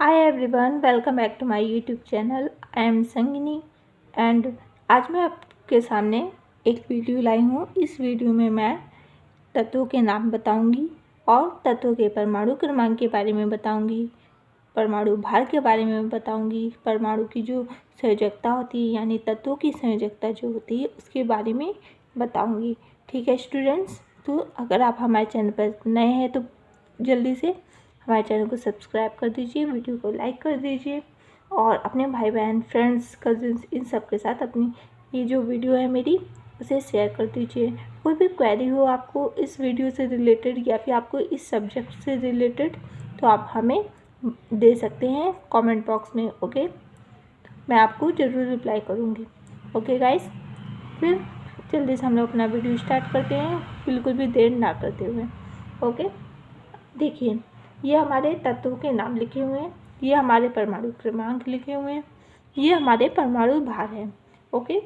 Hi everyone, welcome back to my YouTube channel. I am Sangini and आज मैं आपके सामने एक वीडियो लाई हूँ। इस वीडियो में मैं तत्वों के नाम बताऊंगी और तत्वों के परमाणु क्रमांक के बारे में बताऊंगी, परमाणु भार के बारे में बताऊंगी, परमाणु की जो संयोजकता होती है यानी तत्वों की संयोजकता जो होती है उसके बारे में बताऊँगी। ठीक है स्टूडेंट्स, तो अगर आप हमारे चैनल पर नए हैं तो जल्दी से हमारे चैनल को सब्सक्राइब कर दीजिए, वीडियो को लाइक कर दीजिए और अपने भाई बहन, फ्रेंड्स, कजिन्स इन सब के साथ अपनी ये जो वीडियो है मेरी उसे शेयर कर दीजिए। कोई भी क्वेरी हो आपको इस वीडियो से रिलेटेड या फिर आपको इस सब्जेक्ट से रिलेटेड तो आप हमें दे सकते हैं कमेंट बॉक्स में। ओके, मैं आपको ज़रूर रिप्लाई करूँगी। ओके गाइस, फिर जल्दी से हम लोग अपना वीडियो स्टार्ट करते हैं, बिल्कुल भी देर ना करते हुए। ओके, देखिए ये हमारे तत्वों के नाम लिखे हुए हैं, ये हमारे परमाणु क्रमांक लिखे हुए हैं, ये हमारे परमाणु भार हैं। ओके,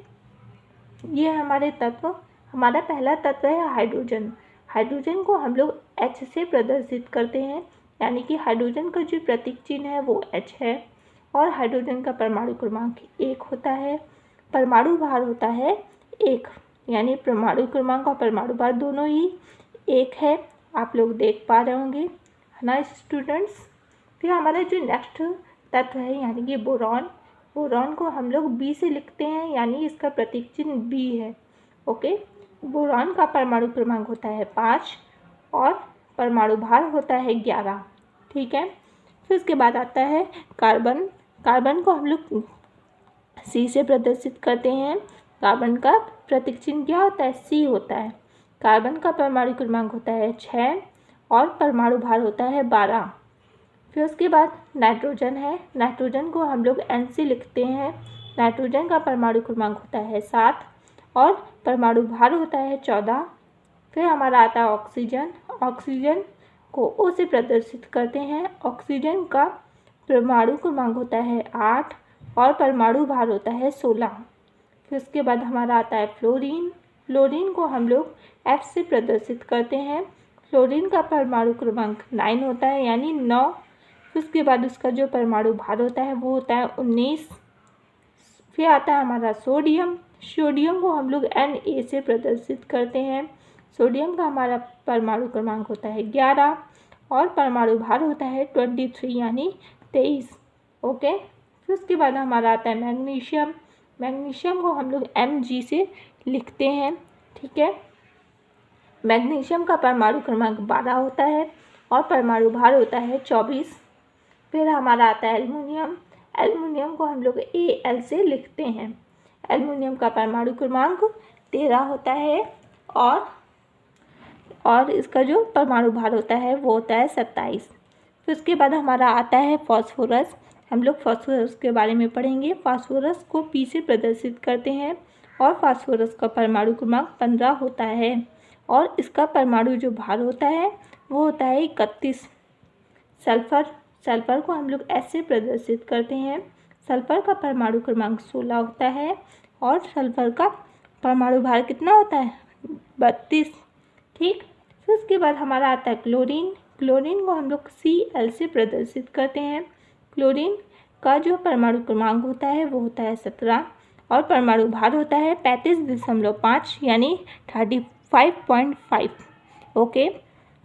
ये हमारे तत्व। हमारा पहला तत्व है हाइड्रोजन। हाइड्रोजन को हम लोग H से प्रदर्शित करते हैं, यानी कि हाइड्रोजन का जो प्रतीक चिन्ह है वो H है और हाइड्रोजन का परमाणु क्रमांक 1 होता है। परमाणु भार होता है 1, यानी परमाणु क्रमांक और परमाणु भार दोनों ही 1 है। आप लोग देख पा रहे होंगे, है ना स्टूडेंट्स। फिर हमारा जो नेक्स्ट तत्व है यानी कि बोरॉन। बोरॉन को हम लोग बी से लिखते हैं, यानी इसका प्रतीक चिन्ह बी है। ओके, बोरॉन का परमाणु क्रमांक होता है 5 और परमाणु भार होता है 11। ठीक है, फिर उसके बाद आता है कार्बन। कार्बन को हम लोग सी से प्रदर्शित करते हैं। कार्बन का प्रतीक चिन्ह क्या होता है? सी होता है। कार्बन का परमाणु क्रमांक होता है 6 और परमाणु भार होता है 12। फिर उसके बाद नाइट्रोजन है। नाइट्रोजन को हम लोग एन से लिखते हैं। नाइट्रोजन का परमाणु क्रमांक होता है 7 और परमाणु भार होता है 14। फिर हमारा आता है ऑक्सीजन। ऑक्सीजन को ओ से प्रदर्शित करते हैं। ऑक्सीजन का परमाणु क्रमांक होता है 8 और परमाणु भार होता है 16। फिर उसके बाद हमारा आता है फ्लोरीन। फ्लोरीन को हम लोग एफ से प्रदर्शित करते हैं। फ्लोरीन का परमाणु क्रमांक 9 होता है, यानी 9। फिर उसके बाद उसका जो परमाणु भार होता है वो होता है 19। फिर आता है हमारा सोडियम। सोडियम को हम लोग एन ए से प्रदर्शित करते हैं। सोडियम का हमारा परमाणु क्रमांक होता है 11 और परमाणु भार होता है 23, यानी 23। ओके, फिर उसके बाद हमारा आता है मैग्नीशियम। मैग्नीशियम को हम लोग एम जी से लिखते हैं। ठीक है, मैग्नीशियम का परमाणु क्रमांक 12 होता है और परमाणु भार होता है 24। फिर हमारा आता है एल्युमिनियम। एल्युमिनियम को हम लोग ए एल से लिखते हैं। एल्युमिनियम का परमाणु क्रमांक 13 होता है और इसका जो परमाणु भार होता है वो होता है 27। फिर उसके बाद हमारा आता है फॉस्फोरस। हम लोग फॉस्फोरस के बारे में पढ़ेंगे। फास्फोरस को पी से प्रदर्शित करते हैं और फास्फोरस का परमाणु क्रमांक 15 होता है और इसका परमाणु जो भार होता है वो होता है 31। सल्फर। सल्फर को हम लोग एस से प्रदर्शित करते हैं। सल्फर का परमाणु क्रमांक 16 होता है और सल्फर का परमाणु भार कितना होता है? 32। ठीक, फिर उसके बाद हमारा आता है क्लोरीन। क्लोरीन को हम लोग सी एल से प्रदर्शित करते हैं। क्लोरीन का जो परमाणु क्रमांक होता है वो होता है 17 और परमाणु भार होता है 35.5, यानी 35.5। ओके,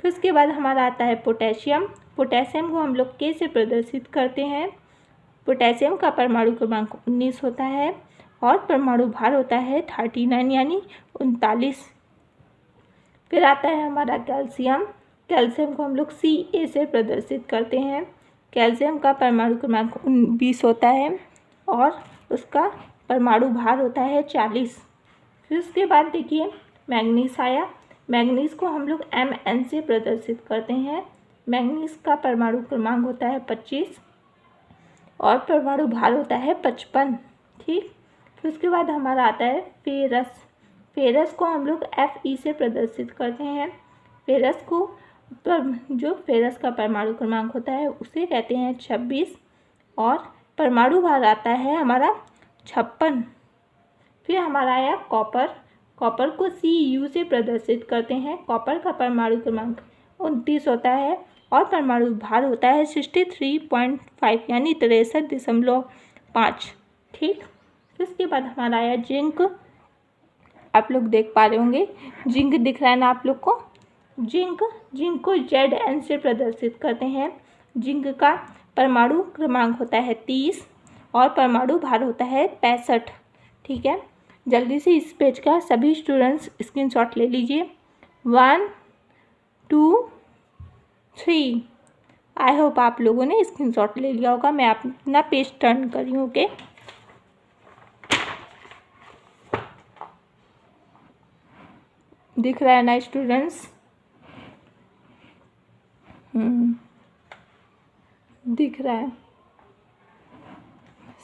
फिर उसके बाद हमारा आता है पोटेशियम। पोटेशियम को हम लोग के से प्रदर्शित करते हैं। पोटेशियम का परमाणु क्रमांक 19 होता है और परमाणु भार होता है 39, यानी 39। फिर आता है हमारा कैल्शियम। कैल्शियम को हम लोग सी ए से प्रदर्शित करते हैं। कैल्शियम का परमाणु क्रमांक 20 होता है और उसका परमाणु भार होता है 40। फिर उसके बाद देखिए मैग्नीज आया। मैग्नीज को हम लोग एम एन से प्रदर्शित करते हैं। मैग्नीज का परमाणु क्रमांक होता है 25 और परमाणु भार होता है 55। ठीक, फिर उसके बाद हमारा आता है फेरस। फेरस को हम लोग एफ ई से प्रदर्शित करते हैं। फेरस को जो फेरस का परमाणु क्रमांक होता है उसे कहते हैं 26 और परमाणु भार आता है हमारा 56। फिर हमारा आया कॉपर। कॉपर को सी यू से प्रदर्शित करते हैं। कॉपर का परमाणु क्रमांक 29 होता है और परमाणु भार होता है 63.5 यानी 63.5। ठीक, इसके बाद हमारा आया जिंक। आप लोग देख पा रहे होंगे, जिंक दिख रहा है ना आप लोग को। जिंक को Zn से प्रदर्शित करते हैं। जिंक का परमाणु क्रमांक होता है 30 और परमाणु भार होता है 65। ठीक है, जल्दी से इस पेज का सभी स्टूडेंट्स स्क्रीनशॉट ले लीजिए। 1 2 3। आई होप आप लोगों ने स्क्रीनशॉट ले लिया होगा। मैं अपना पेज टर्न कर रही हूँ। ओके, दिख रहा है ना स्टूडेंट्स? दिख रहा है,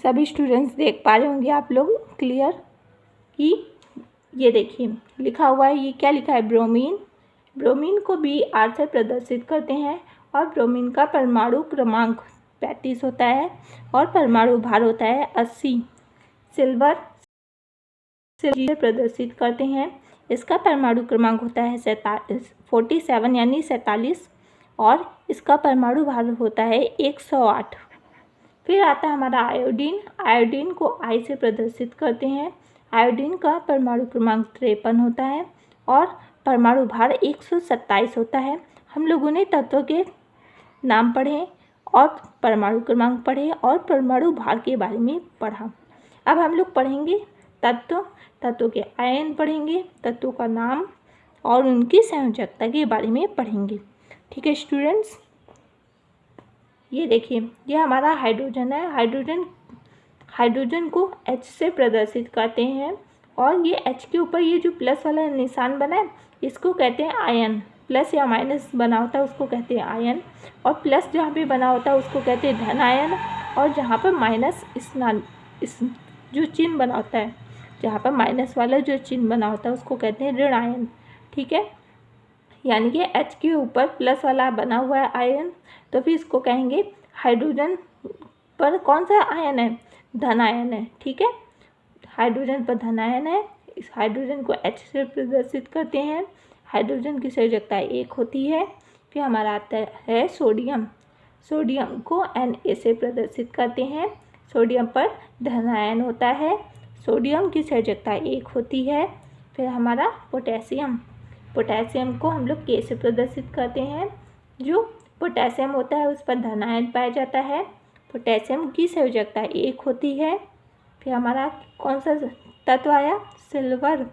सभी स्टूडेंट्स देख पा रहे होंगे आप लोग क्लियर कि ये देखिए लिखा हुआ है। ये क्या लिखा है? ब्रोमीन। ब्रोमीन को Br से प्रदर्शित करते हैं और ब्रोमीन का परमाणु क्रमांक 35 होता है और परमाणु भार होता है 80। सिल्वर से प्रदर्शित करते हैं, इसका परमाणु क्रमांक होता है 47 यानी 47 और इसका परमाणु भार होता है 108। फिर आता है हमारा आयोडीन। आयोडीन को I से प्रदर्शित करते हैं। आयोडीन का परमाणु क्रमांक 53 होता है और परमाणु भार 127 होता है। हम लोगों ने तत्वों के नाम पढ़े और परमाणु क्रमांक पढ़े और परमाणु भार के बारे में पढ़ा। अब हम लोग पढ़ेंगे तत्वों के आयन पढ़ेंगे, तत्वों का नाम और उनकी संयोजकता के बारे में पढ़ेंगे। ठीक है स्टूडेंट्स, ये देखिए ये हमारा हाइड्रोजन है। हाइड्रोजन को H से प्रदर्शित करते हैं और ये H के ऊपर ये जो प्लस वाला निशान बना है इसको कहते हैं आयन। प्लस या माइनस बना होता है उसको कहते हैं आयन, और प्लस जहाँ पे बना होता है उसको कहते हैं धन आयन, और जहाँ पर माइनस इस जो चिन्ह बना होता है, जहाँ पर माइनस वाला जो चिन्ह बना होता है उसको कहते हैं ऋण आयन। ठीक है, यानी कि H के ऊपर प्लस वाला बना हुआ है आयन, तो फिर इसको कहेंगे हाइड्रोजन पर कौन सा आयन है? धन आयन है। ठीक है, हाइड्रोजन पर धन आयन है। इस हाइड्रोजन को H से प्रदर्शित करते हैं। हाइड्रोजन की संयोजकता 1 होती है। फिर हमारा आता है सोडियम। सोडियम को Na से प्रदर्शित करते हैं। सोडियम पर धन आयन होता है। सोडियम की संयोजकता 1 होती है। फिर हमारा पोटेशियम। पोटेशियम को हम लोग K से प्रदर्शित करते हैं। जो पोटेशियम होता है उस पर धन आयन पाया जाता है। पोटेशियम की संयोजकता 1 होती है। फिर हमारा कौन सा तत्व आया? सिल्वर।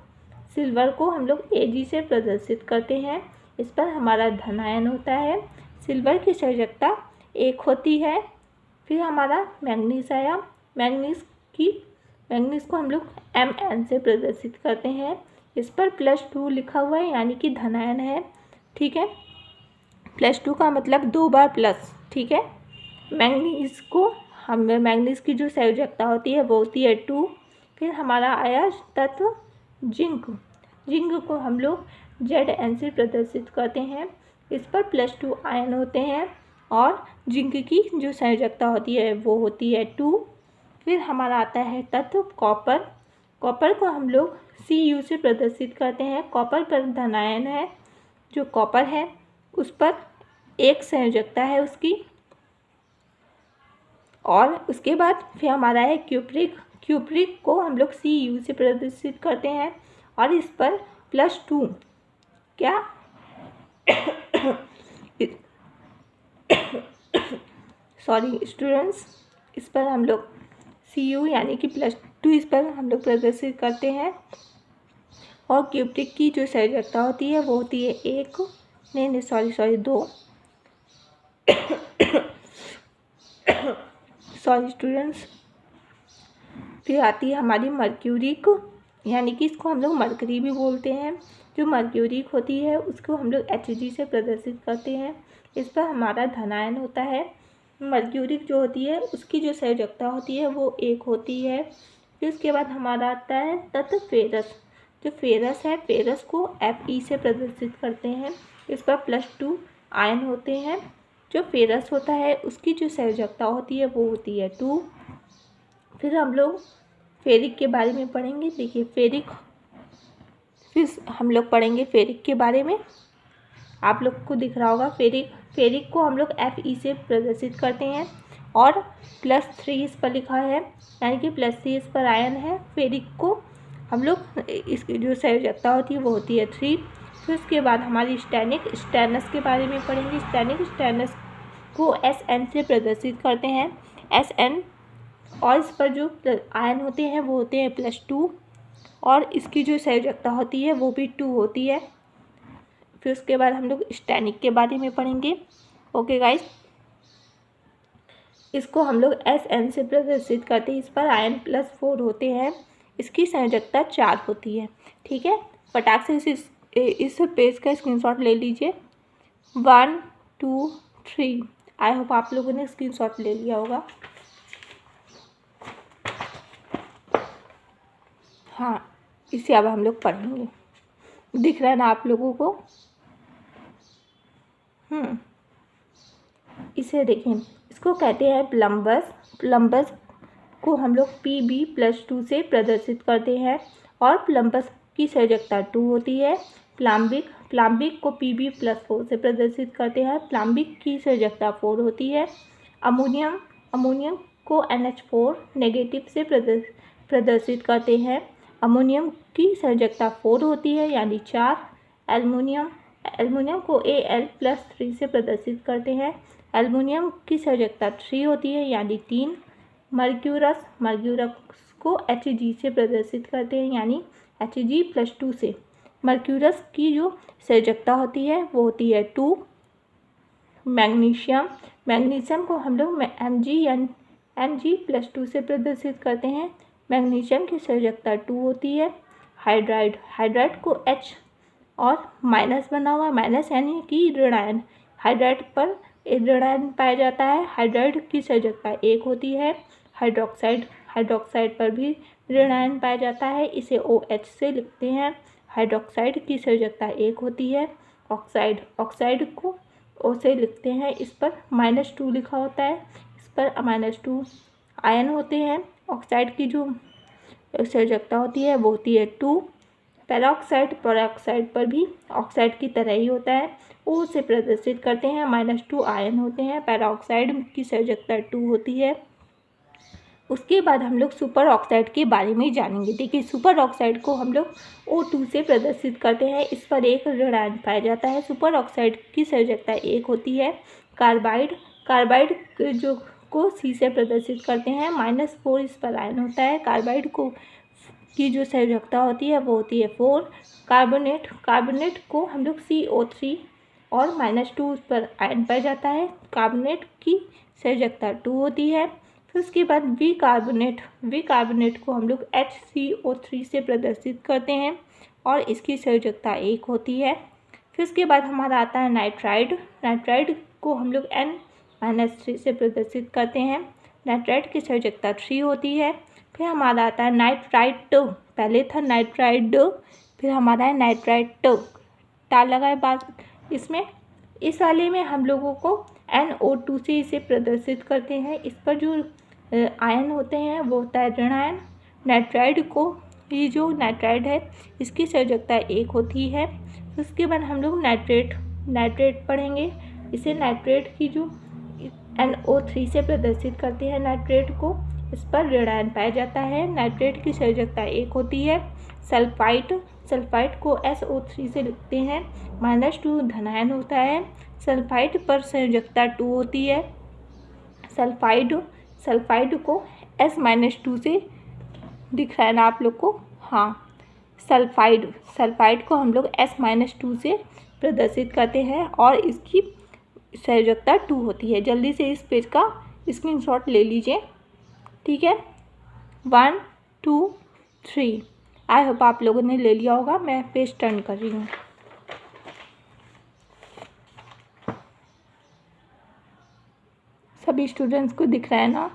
सिल्वर को हम लोग Ag से प्रदर्शित करते हैं। इस पर हमारा धन आयन होता है। सिल्वर की संयोजकता 1 होती है। फिर हमारा मैंगनीज आया। मैंगनीज को हम लोग Mn से प्रदर्शित करते हैं। इस पर +2 लिखा हुआ है यानी कि धन आयन है। ठीक है, +2 का मतलब 2 बार प्लस। ठीक है, मैंगनीज की जो संयोजकता होती है वो होती है 2। फिर हमारा आया तत्व जिंक। जिंक को हम लोग Zn से प्रदर्शित करते हैं। इस पर +2 आयन होते हैं और जिंक की जो संयोजकता होती है वो होती है 2। फिर हमारा आता है तत्व कॉपर। कॉपर को हम लोग Cu से प्रदर्शित करते हैं। कॉपर पर धन आयन है। जो कॉपर है उस पर 1 संयोजकता है उसकी। और उसके बाद फिर हमारा है क्यूप्रिक। क्यूप्रिक को हम लोग Cu से प्रदर्शित करते हैं और इस पर +2 क्या सॉरी स्टूडेंट्स, इस पर हम लोग Cu यानी कि +2 इस पर हम लोग प्रदर्शित करते हैं। और क्यूप्रिक की जो संयोजकता होती है वो होती है 1, नहीं सॉरी 2 सॉरी स्टूडेंट्स। फिर आती है हमारी मर्क्यूरिक, यानी कि इसको हम लोग मरकरी भी बोलते हैं। जो मर्क्यूरिक होती है उसको हम लोग Hg से प्रदर्शित करते हैं। इस पर हमारा धन आयन होता है। मर्क्यूरिक जो होती है उसकी जो संयोजकता होती है वो 1 होती है। फिर उसके बाद हमारा आता है तत्व फेरस। जो फेरस है, फेरस को Fe से प्रदर्शित करते हैं। इस पर +2 आयन होते हैं। जो फेरस होता है उसकी जो संयोजकता होती है वो होती है 2। फिर हम लोग फेरिक के बारे में पढ़ेंगे। देखिए फेरिक, फिर हम लोग पढ़ेंगे फेरिक के बारे में। आप लोग को दिख रहा होगा फेरिक फेरिक को हम लोग Fe से प्रदर्शित करते हैं और +3 इस पर लिखा है, यानी कि +3 इस पर आयन है। फेरिक को हम लोग इसकी जो संयोजकता होती है वो होती है 3। फिर उसके बाद हमारी स्टेनस के बारे में पढ़ेंगे। स्टेनस को Sn से प्रदर्शित करते हैं, Sn, और इस पर जो आयन होते हैं वो होते हैं +2 और इसकी जो संयोजकता होती है वो भी 2 होती है। फिर उसके बाद हम लोग स्टैनिक के बारे में पढ़ेंगे। ओके गाइस, इसको हम लोग Sn से प्रदर्शित करते हैं। इस पर आयन +4 होते हैं, इसकी संयोजकता 4 होती है। ठीक है, फटाक से इस पेज का स्क्रीनशॉट ले लीजिए। 1 2 3, आई होप आप लोगों ने स्क्रीनशॉट ले लिया होगा। हाँ, इसे अब हम लोग पढ़ेंगे। दिख रहा है ना आप लोगों को? इसे देखें, इसको कहते हैं प्लम्बस। प्लम्बस को हम लोग Pb+2 से प्रदर्शित करते हैं और प्लम्बस की संयोजकता 2 होती है। प्लाम्बिक को Pb+4 से प्रदर्शित करते हैं, प्लाम्बिक की संयोजकता 4 होती है। अमोनियम को NH4 नेगेटिव से प्रदर्शित करते हैं, अमोनियम की संयोजकता 4 होती है, यानी 4। एल्युमिनियम को Al+3 से प्रदर्शित करते हैं, एल्युमिनियम की संयोजकता 3 होती है, यानी 3। मर्क्यूरस को Hg से प्रदर्शित करते हैं, यानी Hg+2 से। मर्क्यूरस की जो संयोजकता होती है वो होती है 2। मैग्नीशियम को हम लोग Mg+2 से प्रदर्शित करते हैं, मैग्नीशियम की संयोजकता 2 होती है। हाइड्राइड को H और माइनस बना हुआ, माइनस यानी कि ऋण आयन, हाइड्राइड पर ऋण आयन पाया जाता है, हाइड्राइड की संयोजकता 1 होती है। हाइड्रोक्साइड पर भी ऋण आयन पाया जाता है, इसे OH से लिखते हैं, हाइड्रोक्साइड की संयोजकता 1 होती है। ऑक्साइड को O से लिखते हैं, इस पर -2 लिखा होता है, इस पर -2 आयन होते हैं। ऑक्साइड की जो संयोजकता होती है वो होती है 2। पेरोक्साइड पर भी ऑक्साइड की तरह ही होता है, O से प्रदर्शित करते हैं, -2 आयन होते हैं, पेरोक्साइड की संयोजकता 2 होती है। उसके बाद हम लोग सुपर ऑक्साइड के बारे में जानेंगे। देखिए, सुपर ऑक्साइड को हम लोग O2 से प्रदर्शित करते हैं, इस पर एक ऋण आयन पाया जाता है। सुपर ऑक्साइड की संयोजकता 1 होती है। कार्बाइड जो को C से प्रदर्शित करते हैं, -4 इस पर आयन होता है। कार्बाइड की जो संयोजकता होती है वो होती है 4। कार्बोनेट को हम लोग CO3 और -2 पर आयन पाया जाता है, कार्बोनेट की संयोजकता 2 होती है। फिर उसके बाद वी कार्बोनेट को हम लोग HCO3 से प्रदर्शित करते हैं और इसकी संयोजकता 1 होती है। फिर उसके बाद हमारा आता है नाइट्राइड को हम लोग N-3 से प्रदर्शित करते हैं, नाइट्राइड की संयोजकता 3 होती है। फिर हमारा आता है नाइट्राइट, पहले था नाइट्राइड, फिर हमारा है नाइट्राइट, टा लगा है बात इसमें। इस वाले में हम लोगों को NO2 से इसे प्रदर्शित करते हैं, इस पर जो आयन होते हैं वो होता है ऋण आयन। नाइट्राइड को, ये जो नाइट्राइड है इसकी संयोजकता 1 होती है। उसके बाद हम लोग नाइट्रेट पढ़ेंगे, इसे नाइट्रेट की जो NO3 से प्रदर्शित करते हैं नाइट्रेट को, इस पर ऋण आयन पाया जाता है, नाइट्रेट की संयोजकता 1 होती है। सल्फाइड को SO3 से लिखते हैं, -2 धनायन होता है, सल्फाइड पर संयोजकता 2 होती है। सल्फाइड को S-2 से दिख रहा है ना आप लोग को? हाँ, सल्फाइड को हम लोग S-2 से प्रदर्शित करते हैं और इसकी संयोजकता 2 होती है। जल्दी से इस पेज का स्क्रीनशॉट ले लीजिए, ठीक है। 1 2 3, आई होप आप लोगों ने ले लिया होगा। मैं पेज टर्न कर रही हूँ। सभी स्टूडेंट्स को दिख रहा है ना?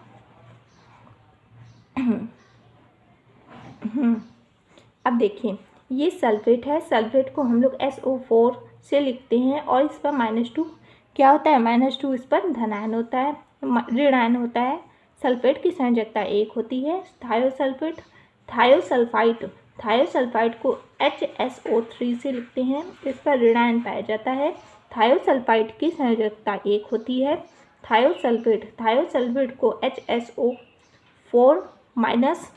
अब देखिए, ये सल्फेट है, सल्फेट को हम लोग SO4 से लिखते हैं और इस पर -2 क्या होता है, -2 इस पर धनायन होता है, ऋण आयन होता है। सल्फेट की संयोजकता 1 होती है। थायोसल्फाइड को HSO3 से लिखते हैं, इस पर ऋण आयन पाया जाता है, थायोसल्फाइड की संयोजकता 1 होती है। थायोसल्फेट को HSO4 माइनस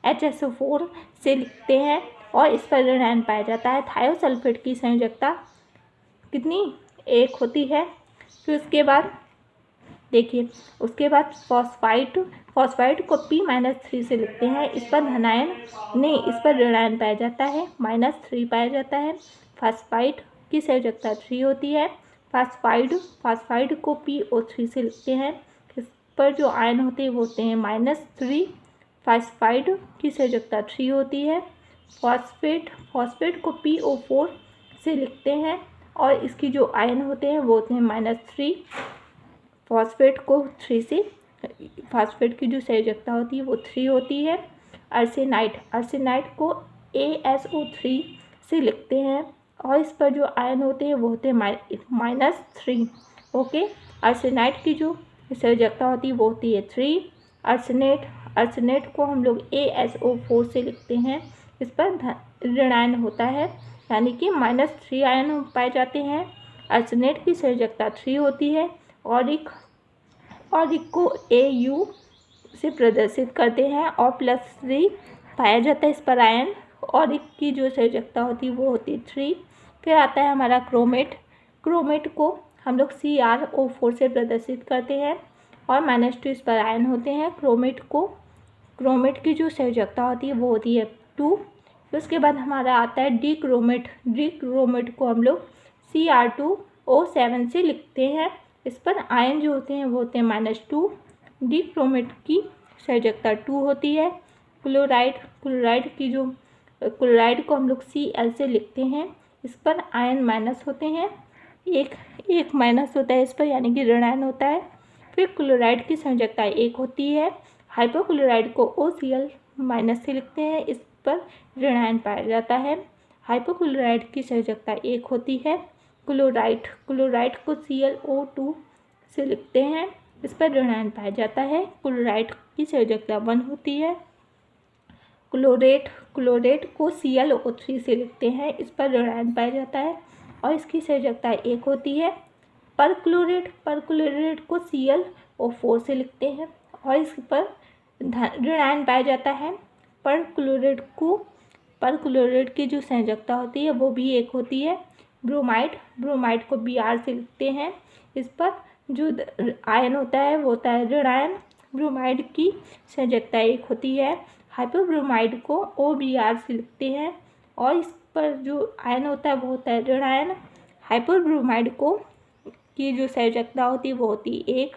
HSO4 से लिखते हैं और इस पर ऋण आयन पाया जाता है। थायोसल्फेट की संयोजकता कितनी 1 होती है। फिर उसके बाद देखिए, उसके बाद फॉस्फाइड को P-3 से लिखते हैं। इस पर धनायन नहीं, इस पर ऋण आयन पाया जाता है, -3 पाया जाता है। फॉस्फाइड की संयोजकता 3 होती है। फॉस्फाइड को PO3 से लिखते हैं। इस पर जो आयन होते हैं वो होते हैं -3। फॉस्फाइड की संयोजकता 3 होती है। फॉस्फेट को PO4 से लिखते हैं और इसकी जो आयन होते हैं वो होते हैं -3। फॉस्फेट की जो संयोजकता होती है वो 3 होती है। आर्सेनाइड को ASO3 से लिखते हैं और इस पर जो आयन होते हैं वो होते हैं -3। ओके, आर्सेनाइड की जो संयोजकता होती है वो होती है 3। आर्सेनेट को हम लोग ASO4 से लिखते हैं। इस पर ऋण आयन होता है, यानी कि -3 आयन पाए जाते हैं। आर्सेनेट की संयोजकता 3 होती है और एक को AU से प्रदर्शित करते हैं और +3 पाया जाता है इस पर आयन, और एक की जो संयोजकता होती है वो होती है 3। फिर आता है हमारा क्रोमेट को हम लोग CrO4 से प्रदर्शित करते हैं और -2 इस पर आयन होते हैं। क्रोमेट की जो संयोजकता होती है वो होती है 2। उसके बाद हमारा आता है डीक्रोमेट को हम लोग Cr2O7 से लिखते हैं। इस पर आयन जो होते हैं वो होते हैं -2। डीक्रोमेट की संयोजकता 2 होती है। क्लोराइड को हम लोग Cl से लिखते हैं। इस पर आयन माइनस होते हैं, एक माइनस होता है इस पर, यानी कि ऋण आयन होता है। फिर क्लोराइड की संयोजकता 1 होती है। हाइपोक्लोराइड को OCl- से लिखते हैं। इस पर ऋण आयन पाया जाता है। हाइपोक्लोराइड की संयोजकता 1 होती है। क्लोराइड को ClO2 से लिखते हैं। इस पर ऋण आयन पाया जाता है। क्लोराइड की संयोजकता 1 होती है। क्लोरेट को ClO3 से लिखते हैं। इस पर ऋण आयन पाया जाता है और इसकी संयोजकता 1 होती है। परक्लोरेट को ClO4 से लिखते हैं और इस पर ऋण आयन पाया जाता है। परक्लोरेट की जो संयोजकता होती है वो भी 1 होती है। ब्रोमाइड को Br से लिखते हैं। इस पर जो आयन होता है वो होता है ऋण आयन। ब्रोमाइड की संयोजकता 1 होती है। हाइपोब्रोमाइड को OBr से लिखते हैं और इस पर जो आयन होता है वो होता है ऋण आयन। हाइपोब्रोमाइड की जो संयोजकता होती है वो होती है 1।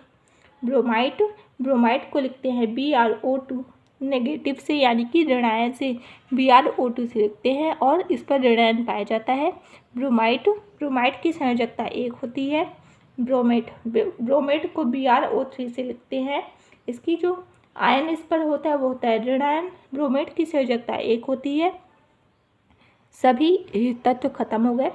ब्रोमाइड को लिखते हैं BrO2 नेगेटिव से, यानी कि ऋण आयन से BrO2 से लिखते हैं और इस पर ऋण आयन पाया जाता है। ब्रोमाइड की संयोजकता 1 होती है। ब्रोमेट को BrO3 से लिखते हैं। इसकी जो आयन इस पर होता है वो होता है ऋण आयन। ब्रोमेट की संयोजकता 1 होती है। सभी तत्व खत्म हो गए,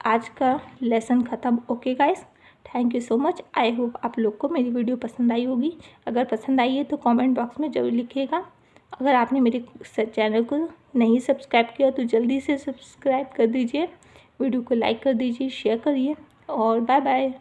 आज का लेसन ख़त्म। Okay guys, thank you so much. I hope आप लोग को मेरी वीडियो पसंद आई होगी। अगर पसंद आई है तो कमेंट बॉक्स में ज़रूर लिखिएगा। अगर आपने मेरे चैनल को नहीं सब्सक्राइब किया तो जल्दी से सब्सक्राइब कर दीजिए, वीडियो को लाइक कर दीजिए, शेयर करिए और बाय बाय।